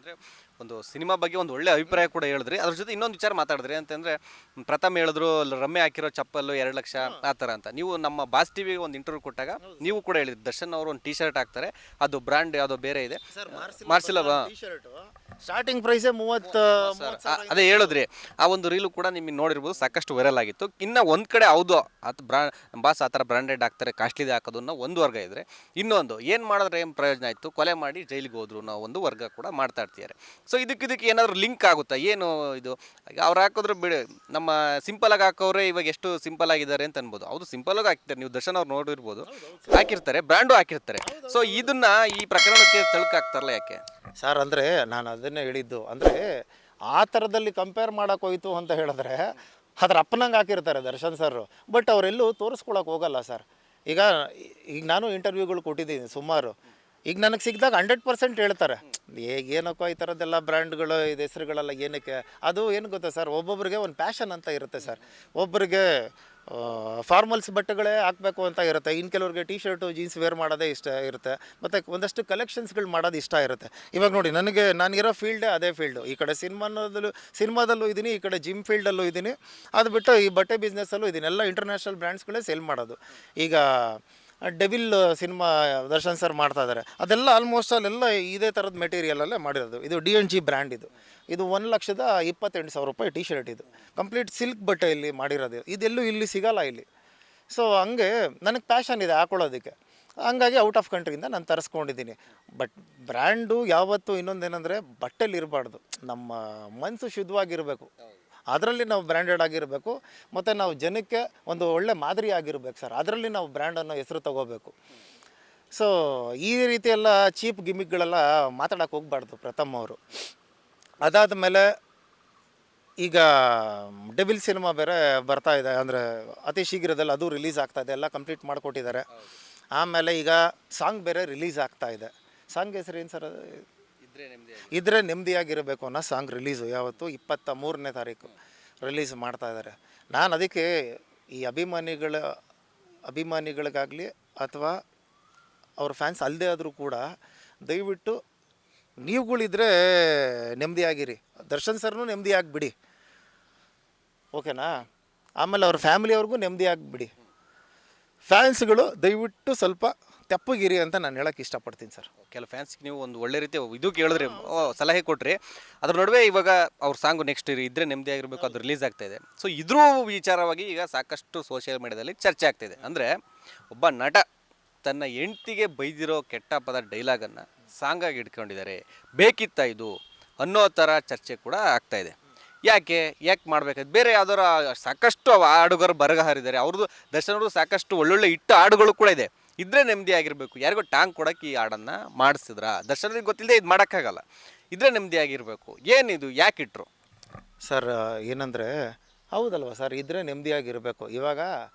ಅಂದರೆ ಒಂದು ಸಿನಿಮಾ ಬಗ್ಗೆ ಒಂದು ಒಳ್ಳೆ ಅಭಿಪ್ರಾಯ ಕೂಡ ಹೇಳಿದ್ರಿ. ಅದ್ರ ಜೊತೆ ಇನ್ನೊಂದು ವಿಚಾರ ಮಾತಾಡಿದ್ರಿ ಅಂತಂದರೆ, ಪ್ರಥಮ್ ಹೇಳಿದ್ರು ರಮ್ಮೆ ಹಾಕಿರೋ ಚಪ್ಪಲ್ಲು 2 ಲಕ್ಷ ಆ ಥರ ಅಂತ. ನೀವು ನಮ್ಮ ಬಾಸ್ ಟಿವಿಗೆ ಒಂದು ಇಂಟರ್ವ್ಯೂ ಕೊಟ್ಟಾಗ ನೀವು ಕೂಡ ಹೇಳಿದ್ರಿ, ದರ್ಶನ್ ಅವರು ಒಂದು ಟಿ ಶರ್ಟ್ ಹಾಕ್ತಾರೆ, ಅದು ಬ್ರ್ಯಾಂಡ್ ಯಾವುದೋ ಬೇರೆ ಇದೆ, ಮಾರ್ಸಿಲ್ಲ ಸ್ಟಾರ್ಟಿಂಗ್ ಪ್ರೈಸೇ 30 ಅದೇ ಹೇಳಿದ್ರಿ. ಆ ಒಂದು ರೀಲು ಕೂಡ ನಿಮಗೆ ನೋಡಿರ್ಬೋದು, ಸಾಕಷ್ಟು ವೈರಲ್ ಆಗಿತ್ತು. ಇನ್ನು ಒಂದು ಕಡೆ ಹೌದು ಅದು ಬಾಸ್ ಆ ಥರ ಬ್ರ್ಯಾಂಡೆಡ್ ಹಾಕ್ತಾರೆ, ಕಾಸ್ಟ್ಲಿದೆ ಹಾಕೋದನ್ನ ಒಂದು ವರ್ಗ ಇದ್ದರೆ, ಇನ್ನೊಂದು ಏನು ಮಾಡಿದ್ರೆ ಏನು ಪ್ರಯೋಜನ ಆಯಿತು, ಕೊಲೆ ಮಾಡಿ ಜೈಲಿಗೆ ಹೋದ್ರು ನಾವು ಒಂದು ವರ್ಗ ಕೂಡ ಮಾಡ್ತಾ ಇರ್ತಾರೆ. ಸೊ ಇದಕ್ಕೆ ಏನಾದರೂ ಲಿಂಕ್ ಆಗುತ್ತಾ ಏನು ಇದು? ಅವ್ರು ಹಾಕಿದ್ರು ಬಿಡಿ, ನಮ್ಮ ಸಿಂಪಲಾಗಿ ಹಾಕೋರೆ ಇವಾಗ ಎಷ್ಟು ಸಿಂಪಲ್ ಆಗಿದ್ದಾರೆ ಅಂತ ಅನ್ಬೋದು. ಹೌದು ಸಿಂಪಲಾಗಿ ಹಾಕ್ತಾರೆ, ನೀವು ದರ್ಶನ್ ಅವ್ರು ನೋಡಿರ್ಬೋದು, ಹಾಕಿರ್ತಾರೆ, ಬ್ರ್ಯಾಂಡು ಹಾಕಿರ್ತಾರೆ. ಸೊ ಇದನ್ನ ಈ ಪ್ರಕರಣಕ್ಕೆ ತಳ್ಕಾಕ್ತಾರಲ್ಲ ಯಾಕೆ ಸರ್? ಅಂದರೆ ನಾನು ಅದನ್ನೇ ಹೇಳಿದ್ದು, ಅಂದರೆ ಆ ಥರದಲ್ಲಿ ಕಂಪೇರ್ ಮಾಡೋಕೆ ಹೋಯ್ತು ಅಂತ ಹೇಳಿದ್ರೆ ಅದ್ರ ಅಪ್ಪನಂಗೆ ಹಾಕಿರ್ತಾರೆ ದರ್ಶನ್ ಸರ್. ಬಟ್ ಅವರೆಲ್ಲೂ ತೋರಿಸ್ಕೊಳಕ್ಕೆ ಹೋಗಲ್ಲ ಸರ್. ಈಗ ನಾನು ಇಂಟರ್ವ್ಯೂಗಳು ಕೊಟ್ಟಿದ್ದೀನಿ ಸುಮಾರು. ಈಗ ನನಗೆ ಸಿಕ್ಕಿದಾಗ 100% ಹೇಳ್ತಾರೆ, ಏನಕ್ಕೋ ಈ ಥರದ್ದೆಲ್ಲ ಬ್ರ್ಯಾಂಡ್ಗಳು ಇದು ಹೆಸರುಗಳೆಲ್ಲ ಏನಕ್ಕೆ. ಅದು ಏನು ಗೊತ್ತಾ ಸರ್, ಒಬ್ಬೊಬ್ರಿಗೆ ಒಂದು ಪ್ಯಾಷನ್ ಅಂತ ಇರುತ್ತೆ ಸರ್. ಒಬ್ಬರಿಗೆ ಫಾರ್ಮಲ್ಸ್ ಬಟ್ಟೆಗಳೇ ಹಾಕಬೇಕು ಅಂತ ಇರುತ್ತೆ, ಇನ್ನು ಕೆಲವ್ರಿಗೆ ಟಿ ಶರ್ಟು ಜೀನ್ಸ್ ವೇರ್ ಮಾಡೋದೇ ಇಷ್ಟ ಇರುತ್ತೆ, ಮತ್ತು ಒಂದಷ್ಟು ಕಲೆಕ್ಷನ್ಸ್ಗಳು ಮಾಡೋದು ಇಷ್ಟ ಇರುತ್ತೆ. ಇವಾಗ ನೋಡಿ, ನಾನಿರೋ ಫೀಲ್ಡೇ ಅದೇ ಫೀಲ್ಡು. ಈ ಕಡೆ ಸಿನಿಮಾದಲ್ಲೂ ಇದ್ದೀನಿ, ಈ ಕಡೆ ಜಿಮ್ ಫೀಲ್ಡಲ್ಲೂ ಇದ್ದೀನಿ, ಅದು ಬಿಟ್ಟು ಈ ಬಟ್ಟೆ ಬಿಸ್ನೆಸ್ಸಲ್ಲೂ ಇದ್ದೀನಿ. ಎಲ್ಲ ಇಂಟರ್ನ್ಯಾಷನಲ್ ಬ್ರ್ಯಾಂಡ್ಸ್ಗಳೇ ಸೇಲ್ ಮಾಡೋದು. ಈಗ ಡೆವಿಲ್ ಸಿನಿಮಾ ದರ್ಶನ್ ಸರ್ ಮಾಡ್ತಾ ಇದ್ದಾರೆ, ಅದೆಲ್ಲ ಆಲ್ಮೋಸ್ಟ್ ಅಲ್ಲೆಲ್ಲ ಇದೇ ಥರದ ಮೆಟೀರಿಯಲಲ್ಲೇ ಮಾಡಿರೋದು. ಇದು DNG ಬ್ರ್ಯಾಂಡ್. ಇದು 1,28,000 ರೂಪಾಯಿ ಟಿ ಶರ್ಟ್. ಇದು ಕಂಪ್ಲೀಟ್ ಸಿಲ್ಕ್ ಬಟ್ಟೆಯಲ್ಲಿ ಮಾಡಿರೋದು. ಇದೆಲ್ಲೂ ಇಲ್ಲಿ ಸಿಗೋಲ್ಲ ಇಲ್ಲಿ. ಸೊ ಹಂಗೆ ನನಗೆ ಪ್ಯಾಷನ್ ಇದೆ ಹಾಕೊಳ್ಳೋದಕ್ಕೆ, ಹಂಗಾಗಿ ಔಟ್ ಆಫ್ ಕಂಟ್ರಿಯಿಂದ ನಾನು ತರಿಸ್ಕೊಂಡಿದ್ದೀನಿ. ಬಟ್ ಬ್ರ್ಯಾಂಡು ಯಾವತ್ತೂ ಇನ್ನೊಂದೇನೆಂದರೆ ಬಟ್ಟೆಲಿ ಇರಬಾರ್ದು, ನಮ್ಮ ಮನಸ್ಸು ಶುದ್ಧವಾಗಿರಬೇಕು. ಅದರಲ್ಲಿ ನಾವು ಬ್ರ್ಯಾಂಡೆಡ್ ಆಗಿರಬೇಕು, ಮತ್ತು ನಾವು ಜನಕ್ಕೆ ಒಂದು ಒಳ್ಳೆ ಮಾದರಿ ಆಗಿರ್ಬೇಕು ಸರ್. ಅದರಲ್ಲಿ ನಾವು ಬ್ರ್ಯಾಂಡನ್ನು ಹೆಸರು ತಗೋಬೇಕು. ಸೊ ಈ ರೀತಿ ಎಲ್ಲ ಚೀಪ್ ಗಿಮಿಕ್ಗಳೆಲ್ಲ ಮಾತಾಡೋಕ್ಕೆ ಹೋಗಬಾರ್ದು ಪ್ರಥಮ್ ಅವರು. ಅದಾದ ಮೇಲೆ ಈಗ ಡೆವಿಲ್ ಸಿನಿಮಾ ಬೇರೆ ಬರ್ತಾ ಇದೆ, ಅಂದರೆ ಅತಿ ಶೀಘ್ರದಲ್ಲಿ ಅದು ರಿಲೀಸ್ ಆಗ್ತಾ ಇದೆ, ಎಲ್ಲ ಕಂಪ್ಲೀಟ್ ಮಾಡಿಕೊಟ್ಟಿದ್ದಾರೆ. ಆಮೇಲೆ ಈಗ ಸಾಂಗ್ ಬೇರೆ ರಿಲೀಸ್ ಆಗ್ತಾ ಇದೆ. ಸಾಂಗ್ ಹೆಸರು ಏನು ಸರ್? ಅದು ಇದ್ರೆ ನೆಮ್ಮದಿಯಾಗಿರಬೇಕು ಅನ್ನೋ ಸಾಂಗ್ ರಿಲೀಸು ಯಾವತ್ತು 23ನೇ ತಾರೀಕು ರಿಲೀಸ್ ಮಾಡ್ತಾ ಇದ್ದಾರೆ. ನಾನು ಅದಕ್ಕೆ ಈ ಅಭಿಮಾನಿಗಳಿಗಾಗಲಿ ಅಥವಾ ಅವ್ರ ಫ್ಯಾನ್ಸ್ ಅಲ್ಲದೆ ಆದರೂ ಕೂಡ ದಯವಿಟ್ಟು ನೀವುಗಳಿದ್ರೆ ನೆಮ್ಮದಿಯಾಗಿರಿ, ದರ್ಶನ್ ಸರ್ನೂ ನೆಮ್ಮದಿಯಾಗಿಬಿಡಿ, ಓಕೆನಾ? ಆಮೇಲೆ ಅವ್ರ ಫ್ಯಾಮಿಲಿಯವ್ರಿಗೂ ನೆಮ್ಮದಿಯಾಗಿಬಿಡಿ. ಫ್ಯಾನ್ಸ್ಗಳು ದಯವಿಟ್ಟು ಸ್ವಲ್ಪ ತೆಪ್ಪಗಿರಿ ಅಂತ ನಾನು ಹೇಳೋಕ್ಕೆ ಇಷ್ಟಪಡ್ತೀನಿ ಸರ್. ಕೆಲವು ಫ್ಯಾನ್ಸ್ಗೆ ನೀವು ಒಂದು ಒಳ್ಳೆ ರೀತಿ ಇದು ಕೇಳಿದ್ರಿ, ಸಲಹೆ ಕೊಟ್ರಿ. ಅದ್ರ ನಡುವೆ ಇವಾಗ ಅವ್ರ ಸಾಂಗು ನೆಕ್ಸ್ಟ್ ಇದ್ರೆ ನೆಮ್ಮದಿ ಆಗಿರಬೇಕು, ಅದು ರಿಲೀಸ್ ಆಗ್ತಾ ಇದೆ. ಸೊ ಇದ್ರ ವಿಚಾರವಾಗಿ ಈಗ ಸಾಕಷ್ಟು ಸೋಷಿಯಲ್ ಮೀಡಿಯಾದಲ್ಲಿ ಚರ್ಚೆ ಆಗ್ತಾಯಿದೆ. ಅಂದರೆ ಒಬ್ಬ ನಟ ತನ್ನ ಹೆಂಡ್ತಿಗೆ ಬೈದಿರೋ ಕೆಟ್ಟ ಪದ ಡೈಲಾಗನ್ನು ಸಾಂಗಾಗಿ ಇಟ್ಕೊಂಡಿದ್ದಾರೆ, ಬೇಕಿತ್ತ ಇದು ಅನ್ನೋ ಥರ ಚರ್ಚೆ ಕೂಡ ಆಗ್ತಾಯಿದೆ. ಯಾಕೆ ಮಾಡಬೇಕಾದ್ರೆ ಬೇರೆ ಯಾವ್ದಾರ ಸಾಕಷ್ಟು ಹಾಡುಗಾರ ಬರಗಾರಿದ್ದಾರೆ, ಅವ್ರದ್ದು ದರ್ಶನ್ ಅವ್ರದ್ದು ಸಾಕಷ್ಟು ಒಳ್ಳೊಳ್ಳೆ ಇಟ್ಟ ಹಾಡುಗಳು ಕೂಡ ಇದೆ. ಇದ್ರೆ ನೆಮ್ಮದಿ ಆಗಿರಬೇಕು, ಯಾರಿಗೋ ಟ್ಯಾಂಕ್ ಕೊಡೋಕ್ಕೆ ಈ ಹಾಡನ್ನು ಮಾಡಿಸಿದ್ರ ದರ್ಶನರಿಗೆ ಗೊತ್ತಿಲ್ಲದೆ ಇದು ಮಾಡೋಕ್ಕಾಗಲ್ಲ. ಇದ್ರೆ ನೆಮ್ಮದಿ ಆಗಿರಬೇಕು, ಏನಿದು ಯಾಕೆ ಇಟ್ಟರು ಸರ್? ಏನಂದರೆ ಹೌದಲ್ವ ಸರ್, ಇದ್ರೆ ನೆಮ್ಮದಿಯಾಗಿರಬೇಕು. ಇವಾಗ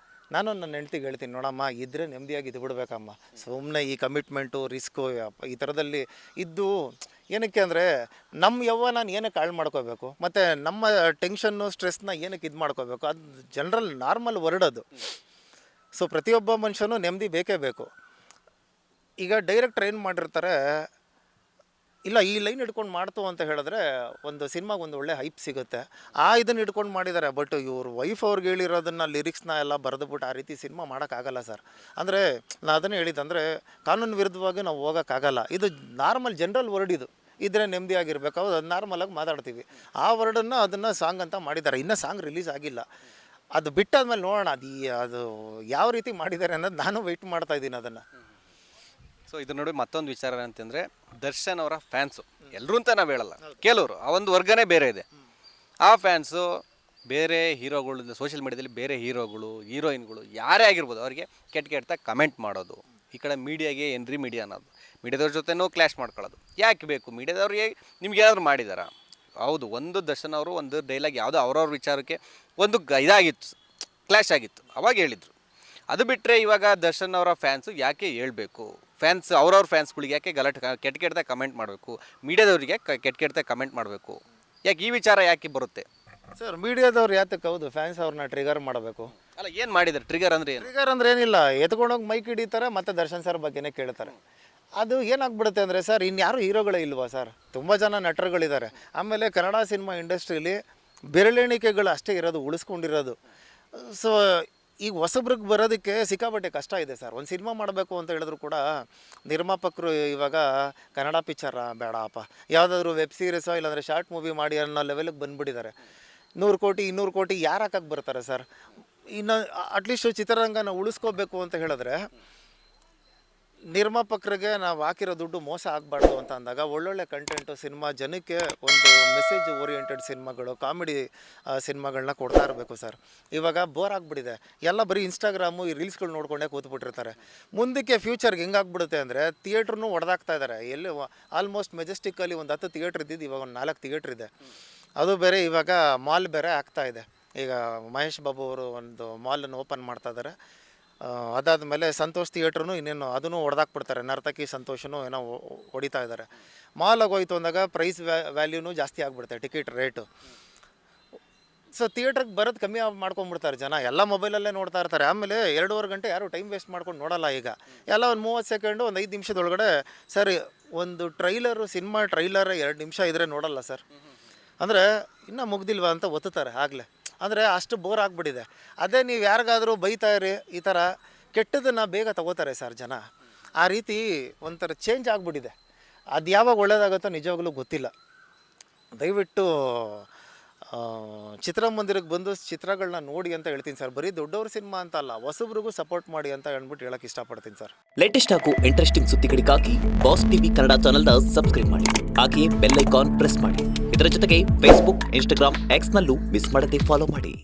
ನಾನು ನನ್ನ ಹೆಂಡ್ತಿಗೆ ಹೇಳ್ತೀನಿ, ನೋಡಮ್ಮ ಇದ್ದರೆ ನೆಮ್ಮದಿಯಾಗಿ ಇದು ಬಿಡಬೇಕಮ್ಮ, ಸುಮ್ಮನೆ ಈ ಕಮಿಟ್ಮೆಂಟು ರಿಸ್ಕು ಈ ಥರದಲ್ಲಿ ಇದ್ದು ಏನಕ್ಕೆ ಅಂದರೆ ನಮ್ಮ ನಾನು ಏನಕ್ಕೆ ಹಾಳು ಮಾಡ್ಕೋಬೇಕು, ಮತ್ತು ನಮ್ಮ ಟೆನ್ಷನ್ನು ಸ್ಟ್ರೆಸ್ನ ಏನಕ್ಕೆ ಇದು ಮಾಡ್ಕೋಬೇಕು? ಅದು ಜನರಲ್ ನಾರ್ಮಲ್ ವರ್ಡ್ ಅದು. ಸೊ ಪ್ರತಿಯೊಬ್ಬ ಮನುಷ್ಯನೂ ನೆಮ್ಮದಿ ಬೇಕೇ ಬೇಕು. ಈಗ ಡೈರೆಕ್ಟ್ ಟ್ರೈನ್ ಮಾಡಿರ್ತಾರೆ, ಇಲ್ಲ ಈ ಲೈನ್ ಹಿಡ್ಕೊಂಡು ಮಾಡ್ತು ಅಂತ ಹೇಳಿದ್ರೆ ಒಂದು ಸಿನಿಮಾಗೆ ಒಂದು ಒಳ್ಳೆ ಹೈಪ್ ಸಿಗುತ್ತೆ, ಇದನ್ನು ಹಿಡ್ಕೊಂಡು ಮಾಡಿದ್ದಾರೆ. ಬಟ್ ಇವ್ರ ವೈಫ್ ಅವ್ರಿಗೆ ಹೇಳಿರೋದನ್ನು ಲಿರಿಕ್ಸ್ನ ಎಲ್ಲ ಬರೆದುಬಿಟ್ಟು ಆ ರೀತಿ ಸಿನಿಮಾ ಮಾಡೋಕ್ಕಾಗಲ್ಲ ಸರ್. ಅಂದರೆ ನಾನು ಅದನ್ನೇ ಹೇಳಿದ್ದಂದರೆ ಕಾನೂನು ವಿರುದ್ಧವಾಗಿ ನಾವು ಹೋಗೋಕ್ಕಾಗಲ್ಲ. ಇದು ನಾರ್ಮಲ್ ಜನರಲ್ ವರ್ಡ್. ಇದು ಇದ್ರೆ ನೆಮ್ಮದಿಯಾಗಿರ್ಬೇಕು, ಹೌದು, ಅದು ನಾರ್ಮಲಾಗಿ ಮಾತಾಡ್ತೀವಿ. ಆ ವರ್ಡನ್ನು ಅದನ್ನು ಸಾಂಗ್ ಅಂತ ಮಾಡಿದ್ದಾರೆ. ಇನ್ನೂ ಸಾಂಗ್ ರಿಲೀಸ್ ಆಗಿಲ್ಲ, ಅದು ಬಿಟ್ಟಾದ್ಮೇಲೆ ನೋಡೋಣ ಅದು ಯಾವ ರೀತಿ ಮಾಡಿದ್ದಾರೆ ಅನ್ನೋದು ನಾನು ವೆಯ್ಟ್ ಮಾಡ್ತಾ ಇದ್ದೀನಿ ಅದನ್ನು. ಸೊ ಇದ್ರ ನಡುವೆ ಮತ್ತೊಂದು ವಿಚಾರ ಅಂತಂದರೆ, ದರ್ಶನ್ ಅವರ ಫ್ಯಾನ್ಸು ಎಲ್ಲರೂ ಅಂತ ನಾವು ಹೇಳಲ್ಲ, ಕೆಲವರು ಆ ಒಂದು ವರ್ಗನೇ ಬೇರೆ ಇದೆ. ಆ ಫ್ಯಾನ್ಸು ಬೇರೆ ಹೀರೋಗಳು, ಸೋಷಿಯಲ್ ಮೀಡಿಯಾದಲ್ಲಿ ಬೇರೆ ಹೀರೋಗಳು ಹೀರೋಯಿನ್ಗಳು ಯಾರೇ ಆಗಿರ್ಬೋದು ಅವರಿಗೆ ಕೆಟ್ಟ ಕಮೆಂಟ್ ಮಾಡೋದು, ಈ ಕಡೆ ಮೀಡಿಯಾಗೆ ಎನ್ರಿ ಮೀಡಿಯಾ ಅನ್ನೋದು, ಮೀಡಿಯಾದವ್ರ ಜೊತೆನೂ ಕ್ಲಾಶ್ ಮಾಡ್ಕೊಳ್ಳೋದು. ಯಾಕೆ ಬೇಕು? ಮೀಡಿಯಾದವ್ರಿಗೆ ನಿಮ್ಗೆ ಏನಾದರೂ ಮಾಡಿದಾರಾ? ಹೌದು, ಒಂದು ದರ್ಶನ್ ಅವರು ಒಂದು ಡೈಲಾಗ್ ಯಾವುದೋ ಅವ್ರವ್ರ ವಿಚಾರಕ್ಕೆ ಒಂದು ಇದಾಗಿತ್ತು, ಕ್ಲಾಶ್ ಆಗಿತ್ತು, ಅವಾಗ ಹೇಳಿದರು. ಅದು ಬಿಟ್ಟರೆ ಇವಾಗ ದರ್ಶನ್ ಅವರ ಫ್ಯಾನ್ಸು ಯಾಕೆ ಹೇಳ್ಬೇಕು? ಫ್ಯಾನ್ಸ್ ಅವ್ರವ್ರ ಫ್ಯಾನ್ಸ್ಗಳಿಗೆ ಯಾಕೆ ಕೆಟ್ಟ ಕಮೆಂಟ್ ಮಾಡಬೇಕು? ಮೀಡಿಯಾದವ್ರಿಗೆ ಕೆಟ್ಟ ಕಮೆಂಟ್ ಮಾಡಬೇಕು? ಯಾಕೆ ಈ ವಿಚಾರ ಯಾಕೆ ಬರುತ್ತೆ ಸರ್? ಮೀಡಿಯಾದವ್ರು ಯಾತಕ್ಕೆ ಹೌದು ಫ್ಯಾನ್ಸ್ ಅವ್ರನ್ನ ಟ್ರಿಗರ್ ಮಾಡಬೇಕು? ಅಲ್ಲ, ಏನು ಮಾಡಿದ್ದಾರೆ ಟ್ರಿಗರ್ ಅಂದರೆ ಏನು? ಟ್ರಿಗರ್ ಅಂದರೆ ಏನಿಲ್ಲ, ಎತ್ಕೊಂಡೋಗಿ ಮೈಕ್ ಹಿಡಿತಾರೆ ಮತ್ತು ದರ್ಶನ್ ಸರ್ ಬಗ್ಗೆನೇ ಕೇಳ್ತಾರೆ. ಅದು ಏನಾಗ್ಬಿಡುತ್ತೆ ಅಂದರೆ ಸರ್ ಇನ್ಯಾರು ಹೀರೋಗಳೇ ಇಲ್ವಾ ಸರ್, ತುಂಬ ಜನ ನಟರುಗಳಿದ್ದಾರೆ. ಆಮೇಲೆ ಕನ್ನಡ ಸಿನಿಮಾ ಇಂಡಸ್ಟ್ರೀಲಿ ಬೆರಳೆಣಿಕೆಗಳು ಅಷ್ಟೇ ಇರೋದು, ಉಳಿಸ್ಕೊಂಡಿರೋದು. ಸೊ ಈಗ ಹೊಸಬ್ರಿಗೆ ಬರೋದಕ್ಕೆ ಸಿಕ್ಕಾಪಟ್ಟೆ ಕಷ್ಟ ಇದೆ ಸರ್. ಒಂದು ಸಿನಿಮಾ ಮಾಡಬೇಕು ಅಂತ ಹೇಳಿದ್ರು ಕೂಡ ನಿರ್ಮಾಪಕರು ಇವಾಗ ಕನ್ನಡ ಪಿಕ್ಚರ ಬೇಡಪ್ಪ, ಯಾವುದಾದ್ರೂ ವೆಬ್ ಸೀರೀಸೋ ಇಲ್ಲಾಂದರೆ ಶಾರ್ಟ್ ಮೂವಿ ಮಾಡಿ ಅನ್ನೋ ಲೆವೆಲಿಗೆ ಬಂದುಬಿಟ್ಟಿದ್ದಾರೆ. 100 ಕೋಟಿ 200 ಕೋಟಿ ಯಾರು ಹಾಕಕ್ಕೆ ಬರ್ತಾರೆ ಸರ್? ಇನ್ನು ಅಟ್ಲೀಸ್ಟ್ ಚಿತ್ರರಂಗನ ಉಳಿಸ್ಕೋಬೇಕು ಅಂತ ಹೇಳಿದ್ರೆ ನಿರ್ಮಾಪಕರಿಗೆ ನಾವು ಹಾಕಿರೋ ದುಡ್ಡು ಮೋಸ ಆಗಬಾರ್ದು ಅಂತ ಅಂದಾಗ ಒಳ್ಳೊಳ್ಳೆ ಕಂಟೆಂಟು ಸಿನಿಮಾ, ಜನಕ್ಕೆ ಒಂದು ಮೆಸೇಜ್ ಓರಿಯೆಂಟೆಡ್ ಸಿನಿಮಾಗಳು, ಕಾಮಿಡಿ ಸಿನಿಮಾಗಳನ್ನ ಕೊಡ್ತಾ ಇರಬೇಕು ಸರ್. ಇವಾಗ ಬೋರ್ ಆಗಿಬಿಟ್ಟಿದೆ, ಎಲ್ಲ ಬರೀ ಇನ್ಸ್ಟಾಗ್ರಾಮು ಈ ರೀಲ್ಸ್ಗಳು ನೋಡ್ಕೊಂಡೇ ಕೂತ್ಬಿಟ್ಟಿರ್ತಾರೆ. ಮುಂದಕ್ಕೆ ಫ್ಯೂಚರ್ಗೆ ಹೆಂಗಾಗ್ಬಿಡುತ್ತೆ ಅಂದರೆ ಥಿಯೇಟ್ರನ್ನೂ ಹೊಡೆದಾಕ್ತಾ ಇದ್ದಾರೆ. ಎಲ್ಲಿ ಆಲ್ಮೋಸ್ಟ್ ಮೆಜೆಸ್ಟಿಕ್ಕಲ್ಲಿ ಒಂದು 10 ಥಿಯೇಟ್ರ್ ಇದ್ದಿದ್ದು ಇವಾಗ ಒಂದು 4 ಥಿಯೇಟ್ರ್ ಇದೆ. ಅದು ಬೇರೆ ಇವಾಗ ಮಾಲ್ ಬೇರೆ ಆಗ್ತಾಯಿದೆ. ಈಗ ಮಹೇಶ್ ಬಾಬು ಅವರು ಒಂದು ಮಾಲನ್ನು ಓಪನ್ ಮಾಡ್ತಾ ಇದ್ದಾರೆ. ಅದಾದಮೇಲೆ ಸಂತೋಷ್ ಥಿಯೇಟ್ರೂ ಇನ್ನೇನು ಅದನ್ನು ಹೊಡೆದಾಕ್ಬಿಡ್ತಾರೆ. ನರ್ತಕಿ ಸಂತೋಷನೂ ಏನೋ ಹೊಡಿತಾ ಇದ್ದಾರೆ. ಮಾಲಾಗಿ ಹೋಯ್ತು ಅಂದಾಗ ಪ್ರೈಸ್ ವ್ಯಾಲ್ಯೂನೂ ಜಾಸ್ತಿ ಆಗಿಬಿಡುತ್ತೆ, ಟಿಕೆಟ್ ರೇಟು. ಸೊ ಥಿಯೇಟ್ರಿಗೆ ಬರೋದು ಕಮ್ಮಿ ಮಾಡ್ಕೊಂಬಿಡ್ತಾರೆ ಜನ, ಎಲ್ಲ ಮೊಬೈಲಲ್ಲೇ ನೋಡ್ತಾ ಇರ್ತಾರೆ. ಆಮೇಲೆ 2.5 ಗಂಟೆ ಯಾರು ಟೈಮ್ ವೇಸ್ಟ್ ಮಾಡ್ಕೊಂಡು ನೋಡೋಲ್ಲ. ಈಗ ಎಲ್ಲ ಒಂದು 30 ಸೆಕೆಂಡು, ಒಂದು 5 ನಿಮಿಷದೊಳಗಡೆ ಸರ್ ಒಂದು ಸಿನಿಮಾ ಟ್ರೈಲರ್ 2 ನಿಮಿಷ ಇದ್ದರೆ ನೋಡಲ್ಲ ಸರ್. ಅಂದರೆ ಇನ್ನೂ ಮುಗ್ದಿಲ್ವಾ ಅಂತ ಒತ್ತುತ್ತಾರೆ ಆಗಲೇ. ಅಂದರೆ ಅಷ್ಟು ಬೋರ್ ಆಗಿಬಿಟ್ಟಿದೆ. ಅದೇ ನೀವು ಯಾರಿಗಾದರೂ ಬೈತಾ ಇರಿ, ಈ ಥರ ಕೆಟ್ಟದನ್ನು ಬೇಗ ತಗೋತಾರೆ ಸರ್ ಜನ. ಆ ರೀತಿ ಒಂಥರ ಚೇಂಜ್ ಆಗಿಬಿಟ್ಟಿದೆ. ಅದು ಯಾವಾಗ ಒಳ್ಳೇದಾಗುತ್ತೋ ನಿಜವಾಗ್ಲೂ ಗೊತ್ತಿಲ್ಲ. ದಯವಿಟ್ಟು ಚಿತ್ರಮಂದಿರಕ್ಕೆ ಬಂದು ಚಿತ್ರಗಳನ್ನ ನೋಡಿ ಅಂತ ಹೇಳ್ತೀನಿ ಸರ್. ಬರೀ ದೊಡ್ಡವ್ರ ಸಿನಿಮಾ ಅಂತ ಅಲ್ಲ, ಹೊಸಬ್ರಿಗೂ ಸಪೋರ್ಟ್ ಮಾಡಿ ಅಂತ ಹೇಳ್ಬಿಟ್ಟು ಹೇಳಕ್ಕೆ ಇಷ್ಟಪಡ್ತೀನಿ ಸರ್. ಲೇಟೆಸ್ಟ್ ಹಾಗೂ ಇಂಟ್ರೆಸ್ಟಿಂಗ್ ಸುದ್ದಿಗಳಿಗಾಗಿ ಬಾಸ್ ಟಿವಿ ಕನ್ನಡ ಚಾನೆಲ್ನ ಸಬ್ಸ್ಕ್ರೈಬ್ ಮಾಡಿ, ಹಾಗೆಯೇ ಬೆಲ್ ಐಕಾನ್ ಪ್ರೆಸ್ ಮಾಡಿ. ಇದರ ಜೊತೆಗೆ ಫೇಸ್ಬುಕ್, ಇನ್ಸ್ಟಾಗ್ರಾಮ್, ಎಕ್ಸ್ನಲ್ಲೂ ಮಿಸ್ ಮಾಡದೆ ಫಾಲೋ ಮಾಡಿ.